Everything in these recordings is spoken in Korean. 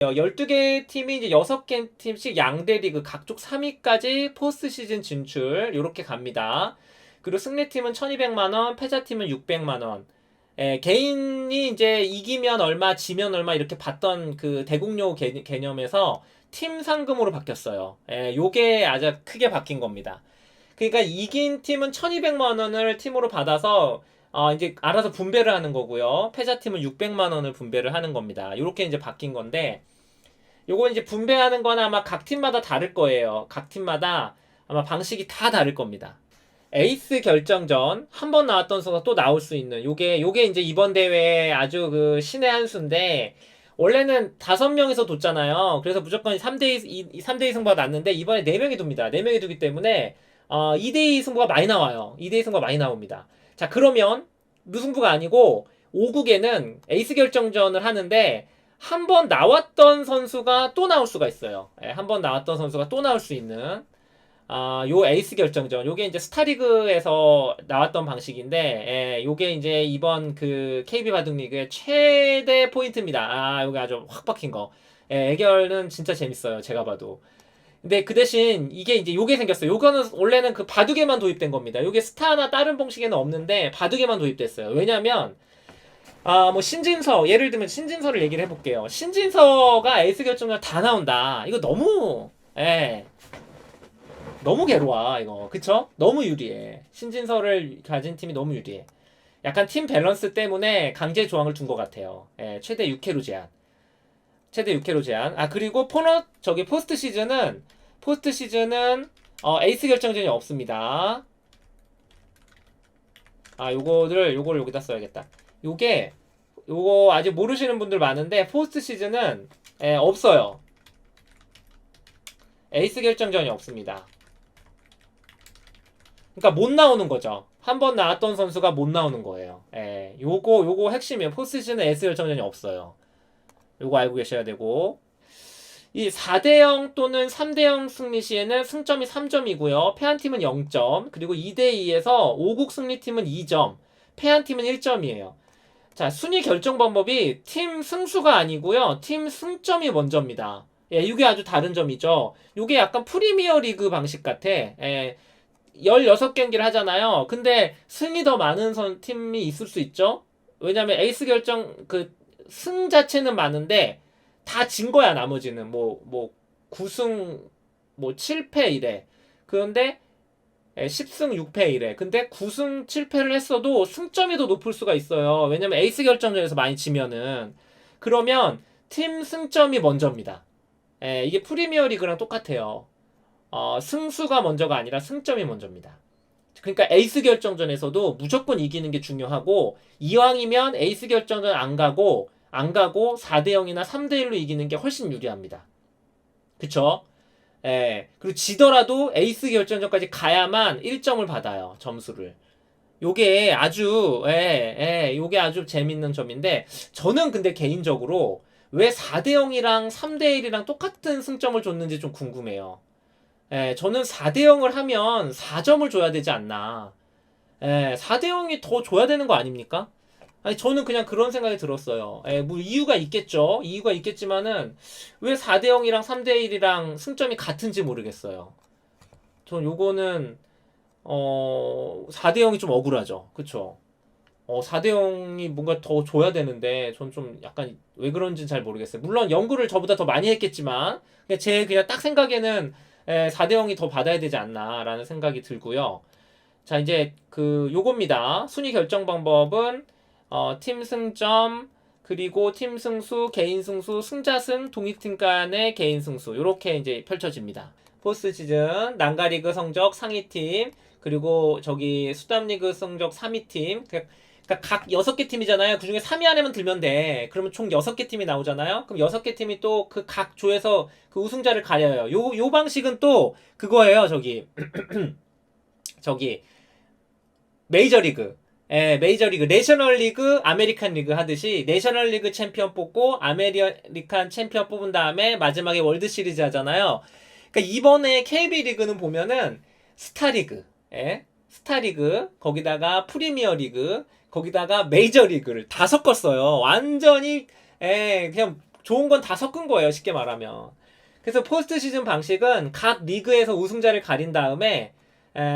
12개 팀이 이제 6개 팀씩 양대 리그 각쪽 3위까지 포스트 시즌 진출 요렇게 갑니다. 그리고 승리팀은 1200만 원, 패자팀은 600만 원. 개인이 이제 이기면 얼마, 지면 얼마 이렇게 받던 그 대국료 개념에서 팀 상금으로 바뀌었어요. 요게 아주 크게 바뀐 겁니다. 그러니까 이긴 팀은 1200만 원을 팀으로 받아서 이제 알아서 분배를 하는 거고요. 패자팀은 600만 원을 분배를 하는 겁니다. 요렇게 이제 바뀐 건데 요거 이제 분배하는 건 아마 각 팀마다 다를 거예요. 각 팀마다 아마 방식이 다 다를 겁니다. 에이스 결정전 한 번 나왔던 선수가 또 나올 수 있는 요게 이제 이번 대회의 아주 그 신의 한 수인데 원래는 5명이서 뒀잖아요. 그래서 무조건 3대2 승부가 났는데 이번에 4명이 둡니다. 4명이 두기 때문에 2대2 승부가 많이 나와요. 2대2 승부가 많이 나옵니다. 자, 그러면 무승부가 아니고 5국에는 에이스 결정전을 하는데 한 번 나왔던 선수가 또 나올 수가 있어요. 한 번 나왔던 선수가 또 나올 수 있는 요 에이스 결정전 요게 이제 스타리그에서 나왔던 방식인데 요게 이제 이번 그 KB 바둑리그의 최대 포인트입니다. 요게 아주 확 박힌 거. 애결은 진짜 재밌어요. 제가 봐도. 근데 그 대신 이게 이제 요게 생겼어요. 요거는 원래는 그 바둑에만 도입된 겁니다. 요게 스타나 다른 봉식에는 없는데 바둑에만 도입됐어요. 왜냐면 뭐 신진서 예를 들면 신진서를 얘기를 해볼게요. 신진서가 에이스 결정전 다 나온다. 이거 너무 너무 괴로워 이거. 그쵸? 너무 유리해. 신진서를 가진 팀이 너무 유리해. 약간 팀 밸런스 때문에 강제 조항을 둔 것 같아요. 최대 6회로 제한. 최대 6회로 제한. 그리고 저기 포스트 시즌은 에이스 결정전이 없습니다. 요거를 여기다 써야겠다. 요거 아직 모르시는 분들 많은데 포스트 시즌은 없어요. 에이스 결정전이 없습니다. 그러니까 못 나오는 거죠. 한 번 나왔던 선수가 못 나오는 거예요. 요거 핵심이에요. 포스트 시즌은 에이스 결정전이 없어요. 요거 알고 계셔야 되고 이 4대0 또는 3대0 승리 시에는 승점이 3점이고요. 패한 팀은 0점. 그리고 2대2에서 5국 승리팀은 2점. 패한 팀은 1점이에요. 자, 순위 결정 방법이 팀 승수가 아니고요. 팀 승점이 먼저입니다. 이게 아주 다른 점이죠. 이게 약간 프리미어 리그 방식 같아. 16경기를 하잖아요. 근데 승이 더 많은 팀이 있을 수 있죠. 왜냐면 에이스 결정 승 자체는 많은데 다 진 거야. 나머지는 뭐 9승 뭐 7패 이래. 그런데 10승 6패 이래. 근데 9승 7패를 했어도 승점이 더 높을 수가 있어요. 왜냐면 에이스 결정전에서 많이 지면은 그러면 팀 승점이 먼저입니다. 이게 프리미어 리그랑 똑같아요. 승수가 먼저가 아니라 승점이 먼저입니다. 그러니까 에이스 결정전에서도 무조건 이기는 게 중요하고 이왕이면 에이스 결정전 안 가고 4대0이나 3대1로 이기는 게 훨씬 유리합니다. 그쵸? 그리고 지더라도 에이스 결정전까지 가야만 1점을 받아요. 점수를. 요게 아주 요게 아주 재밌는 점인데 저는 근데 개인적으로 왜 4대0이랑 3대1이랑 똑같은 승점을 줬는지 좀 궁금해요. 저는 4대0을 하면 4점을 줘야 되지 않나. 4대0이 더 줘야 되는 거 아닙니까? 아니 저는 그냥 그런 생각이 들었어요. 뭐 이유가 있겠죠. 이유가 있겠지만은 왜 4대0이랑 3대1이랑 승점이 같은지 모르겠어요. 전 요거는 4대0이 좀 억울하죠. 그쵸? 4대0이 뭔가 더 줘야 되는데 전 좀 약간 왜 그런지는 잘 모르겠어요. 물론 연구를 저보다 더 많이 했겠지만 그냥 딱 생각에는 4대0이 더 받아야 되지 않나라는 생각이 들고요. 자, 이제 요겁니다. 순위 결정 방법은 팀 승점, 그리고 팀 승수, 개인 승수, 승자승, 독립팀 간의 개인 승수 요렇게 이제 펼쳐집니다. 포스트 시즌 난가리그 성적 상위팀, 그리고 저기 수담리그 성적 3위팀. 그러니까 각 6개 팀이잖아요. 그 중에 3위 안에만 들면 돼. 그러면 총 6개 팀이 나오잖아요. 그럼 6개 팀이 또 그 각 조에서 그 우승자를 가려요. 요 방식은 또 그거예요. 저기 메이저리그. 메이저리그, 내셔널리그, 아메리칸 리그 하듯이 내셔널리그 챔피언 뽑고 아메리칸 챔피언 뽑은 다음에 마지막에 월드 시리즈 하잖아요. 그러니까 이번에 KB 리그는 보면은 스타리그, 스타리그, 거기다가 프리미어 리그, 거기다가 메이저 리그를 다 섞었어요. 완전히 그냥 좋은 건 다 섞은 거예요, 쉽게 말하면. 그래서 포스트 시즌 방식은 각 리그에서 우승자를 가린 다음에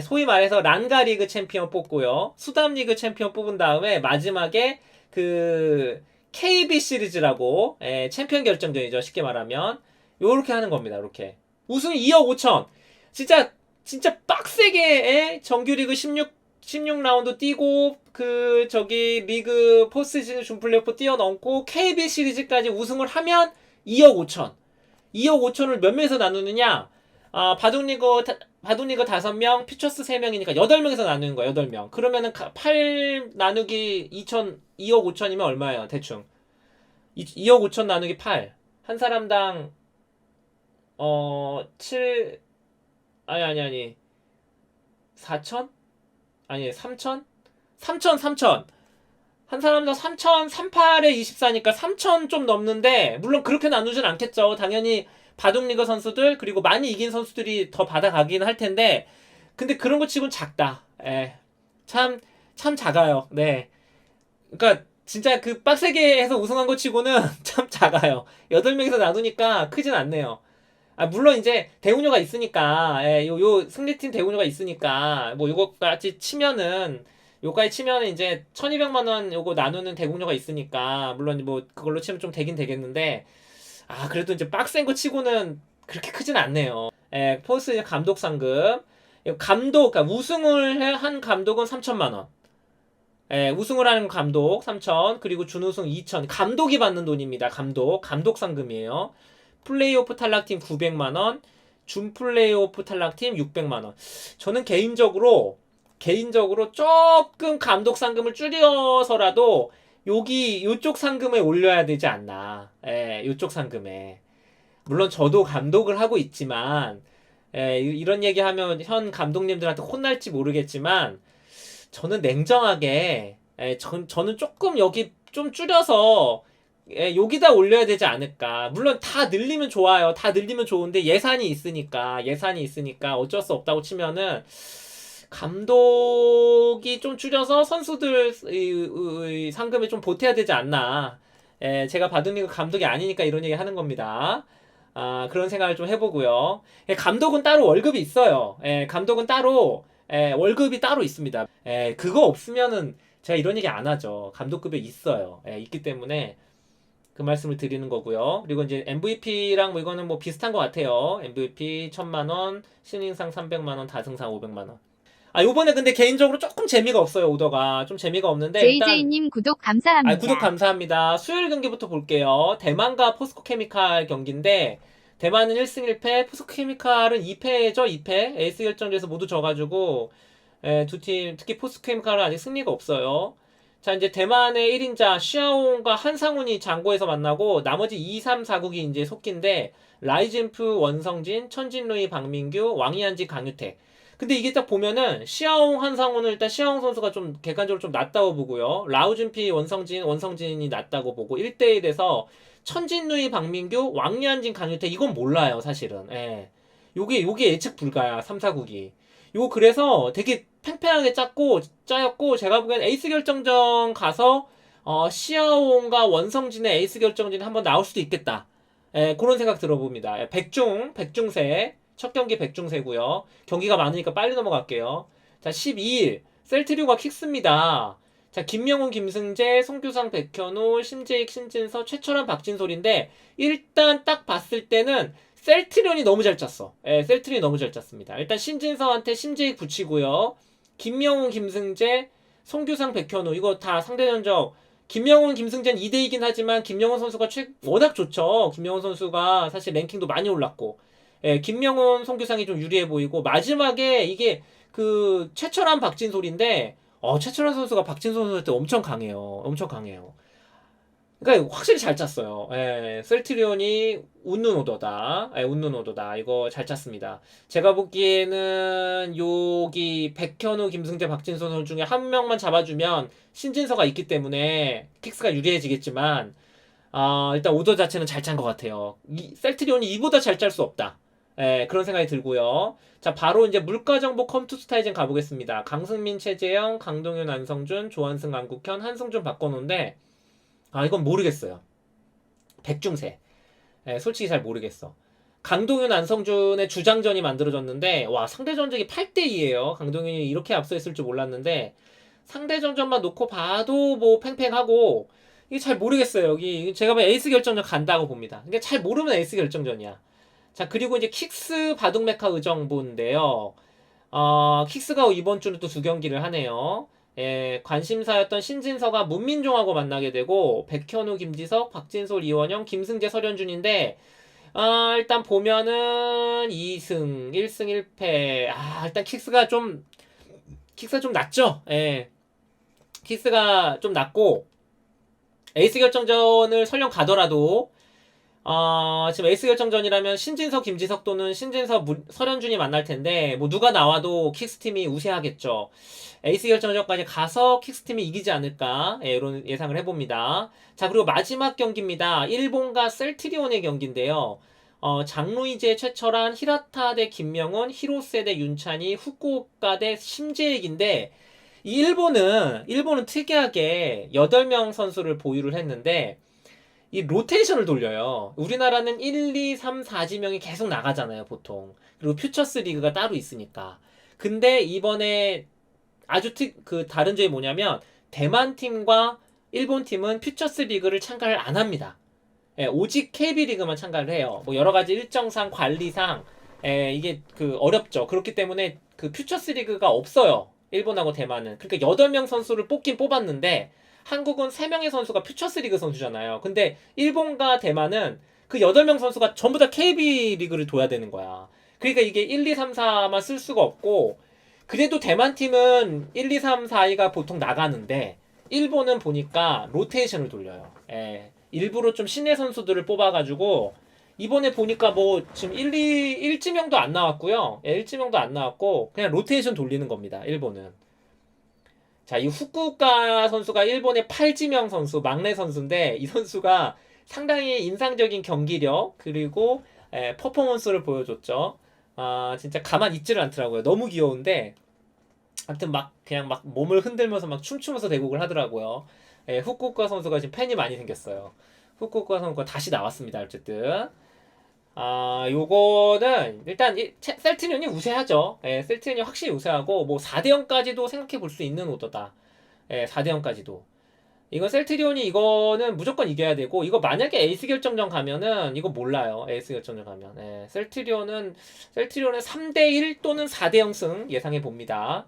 소위 말해서 란가 리그 챔피언 뽑고요. 수담 리그 챔피언 뽑은 다음에 마지막에 그 KB 시리즈라고 챔피언 결정전이죠. 쉽게 말하면 요렇게 하는 겁니다. 이렇게 우승 2억 5천. 진짜 빡세게 정규리그 16라운드 뛰고 그 저기 리그 포스트 시즌 준플레이오프 뛰어넘고 KB 시리즈까지 우승을 하면 2억 5천. 2억 5천을 몇 명에서 나누느냐? 바둑리그 5명, 퓨처스 3명이니까 8명에서 나누는 거야, 8명. 그러면은 8 나누기 2억 5천이면 얼마예요, 대충? 2억 5천 나누기 8. 한 사람당, 7, 아니. 4천? 아니, 3천? 3천. 한 사람당 3천, 38에 24니까 3천 좀 넘는데, 물론 그렇게 나누진 않겠죠. 당연히 바둑리그 선수들, 그리고 많이 이긴 선수들이 더 받아가긴 할 텐데, 근데 그런 거 치곤 작다. 참 작아요. 네. 그러니까, 진짜 그 빡세게 해서 우승한 거 치고는 참 작아요. 8명에서 나누니까 크진 않네요. 물론 이제 대우녀가 있으니까, 요 승리팀 대우녀가 있으니까, 뭐 요거까지 치면은, 요까지 치면은 이제 1200만 원 요거 나누는 대국료가 있으니까, 물론 뭐 그걸로 치면 좀 되긴 되겠는데, 그래도 이제 빡센 거 치고는 그렇게 크진 않네요. 포스트 감독 상금. 그러니까 우승을 한 감독은 3천만 원. 우승을 하는 감독 3천, 그리고 준우승 2천. 감독이 받는 돈입니다. 감독 상금이에요. 플레이오프 탈락팀 900만원, 준플레이오프 탈락팀 600만원. 저는 개인적으로 조금 감독 상금을 줄여서라도 요쪽 상금에 올려야 되지 않나. 요쪽 상금에. 물론 저도 감독을 하고 있지만, 이런 얘기 하면 현 감독님들한테 혼날지 모르겠지만, 저는 냉정하게, 저는 조금 여기 좀 줄여서, 여기다 올려야 되지 않을까. 물론 다 늘리면 좋아요. 다 늘리면 좋은데 예산이 있으니까 어쩔 수 없다고 치면은 감독이 좀 줄여서 선수들 상금에 좀 보태야 되지 않나. 제가 바둑리그 감독이 아니니까 이런 얘기 하는 겁니다. 그런 생각을 좀 해보고요. 감독은 따로 월급이 있어요. 감독은 따로 월급이 따로 있습니다. 그거 없으면은 제가 이런 얘기 안 하죠. 감독급이 있어요. 있기 때문에 그 말씀을 드리는 거고요. 그리고 이제 MVP랑 뭐 이거는 뭐 비슷한 것 같아요. MVP 1000만원, 신인상 300만원, 다승상 500만원. 요번에 근데 개인적으로 조금 재미가 없어요, 오더가. 좀 재미가 없는데, 일단. JJ님 구독 감사합니다. 구독 감사합니다. 수요일 경기부터 볼게요. 대만과 포스코케미칼 경기인데, 대만은 1승 1패, 포스코케미칼은 2패죠, 2패. 에이스 결정전에서 모두 져가지고, 두 팀, 특히 포스코케미칼은 아직 승리가 없어요. 자, 이제 대만의 1인자 시아옹과 한상훈이 장고에서 만나고 나머지 2, 3, 4국이 이제 속기인데 라이젠프, 원성진, 천진루이, 박민규, 왕이한지, 강유택. 근데 이게 딱 보면은 시아옹, 한상훈은 일단 시아옹 선수가 좀 객관적으로 좀 낫다고 보고요. 라우준피, 원성진이 낫다고 보고 1대1에서 천진루이, 박민규, 왕이한진, 강유택 이건 몰라요, 사실은. 요게 예측 불가야, 3, 4국이. 그래서 되게 팽팽하게 짜였고, 제가 보기엔 에이스 결정전 가서, 시아옹과 원성진의 에이스 결정전이 한번 나올 수도 있겠다. 그런 생각 들어봅니다. 백중세. 첫 경기 백중세고요. 경기가 많으니까 빨리 넘어갈게요. 자, 12일. 셀트리오가 킥스입니다. 자, 김명훈, 김승재, 송규상, 백현우, 심재익, 신진서, 최철환, 박진솔인데, 일단 딱 봤을 때는 셀트리온이 너무 잘 짰어. 셀트리온이 너무 잘 짰습니다. 일단 신진서한테 심재익 붙이고요. 김명훈, 김승재, 송규상, 백현우 이거 다 상대 전적. 김명훈, 김승재는 2대2긴 하지만 김명훈 선수가 워낙 좋죠. 김명훈 선수가 사실 랭킹도 많이 올랐고. 김명훈, 송규상이 좀 유리해 보이고 마지막에 이게 그 최철환, 박진솔인데 최철환 선수가 박진솔 선수한테 엄청 강해요. 엄청 강해요. 그러니까 확실히 잘 짰어요. 셀트리온이 웃는 오더다. 웃는 오더다. 이거 잘 짰습니다. 제가 보기에는 여기 백현우, 김승재, 박진선 선수 중에 한 명만 잡아주면 신진서가 있기 때문에 킥스가 유리해지겠지만 일단 오더 자체는 잘 짠 것 같아요. 셀트리온이 이보다 잘 짤 수 없다. 그런 생각이 들고요. 자, 바로 이제 물가정보 컴투스타이젠 가보겠습니다. 강승민, 최재영, 강동윤, 안성준, 조한승, 안국현, 한승준, 박건호인데 이건 모르겠어요. 백중세. 예, 솔직히 잘 모르겠어. 강동윤, 안성준의 주장전이 만들어졌는데 와 상대 전적이 8대2예요. 강동윤이 이렇게 앞서 있을 줄 몰랐는데 상대 전적만 놓고 봐도 뭐 팽팽하고 이게 잘 모르겠어요. 여기 제가 보면 에이스 결정전 간다고 봅니다. 그러니까 잘 모르면 에이스 결정전이야. 자 그리고 이제 킥스 바둑메카 의정부인데요. 킥스가 이번 주는 또 두 경기를 하네요. 예, 관심사였던 신진서가 문민종하고 만나게 되고 백현우, 김지석, 박진솔, 이원영, 김승재, 설현준인데 일단 보면은 2승, 1승 1패. 일단 킥스가 좀 낫죠. 예. 킥스가 좀 낫고 에이스 결정전을 설령 가더라도 지금 에이스 결정전이라면 신진석, 김지석 또는 신진석, 설현준이 만날 텐데 뭐 누가 나와도 킥스 팀이 우세하겠죠. 에이스 결정전까지 가서 킥스 팀이 이기지 않을까 이런 예상을 해봅니다. 자 그리고 마지막 경기입니다. 일본과 셀트리온의 경기인데요. 장루이제 최철한, 히라타 대 김명훈, 히로세 대 윤찬이, 후쿠오카 대 심재익인데 이 일본은 특이하게 8명 선수를 보유를 했는데 이 로테이션을 돌려요. 우리나라는 1, 2, 3, 4지명이 계속 나가잖아요, 보통. 그리고 퓨처스 리그가 따로 있으니까. 근데 이번에 아주 다른 점이 뭐냐면 대만 팀과 일본 팀은 퓨처스 리그를 참가를 안 합니다. 예, 오직 KB 리그만 참가를 해요. 뭐 여러 가지 일정상 관리상 이게 어렵죠. 그렇기 때문에 퓨처스 리그가 없어요. 일본하고 대만은. 그러니까 8명 선수를 뽑긴 뽑았는데 한국은 3명의 선수가 퓨처스 리그 선수잖아요. 근데 일본과 대만은 그 8명 선수가 전부 다 KB 리그를 둬야 되는 거야. 그러니까 이게 1, 2, 3, 4만 쓸 수가 없고 그래도 대만 팀은 1, 2, 3, 4위가 보통 나가는데 일본은 보니까 로테이션을 돌려요. 예. 일부러 좀 신예 선수들을 뽑아가지고 이번에 보니까 뭐 지금 1지명도 안 나왔고요. 예, 1지명도 안 나왔고 그냥 로테이션 돌리는 겁니다. 일본은. 자, 이 후쿠오카 선수가 일본의 8지명 선수, 막내 선수인데 이 선수가 상당히 인상적인 경기력 그리고 퍼포먼스를 보여줬죠. 진짜 가만 있지를 않더라고요. 너무 귀여운데 아무튼 그냥 몸을 흔들면서 막 춤추면서 대국을 하더라고요. 후쿠오카 선수가 지금 팬이 많이 생겼어요. 후쿠오카 선수가 다시 나왔습니다. 어쨌든 요거는 일단 셀트리온이 우세하죠. 셀트리온이 확실히 우세하고 뭐 4대 0까지도 생각해 볼 수 있는 오더다. 4대 0까지도. 이건 셀트리온이 이거는 무조건 이겨야 되고 이거 만약에 에이스 결정전 가면은 이거 몰라요. 에이스 결정전 가면. 셀트리온은 3대 1 또는 4대 0승 예상해 봅니다.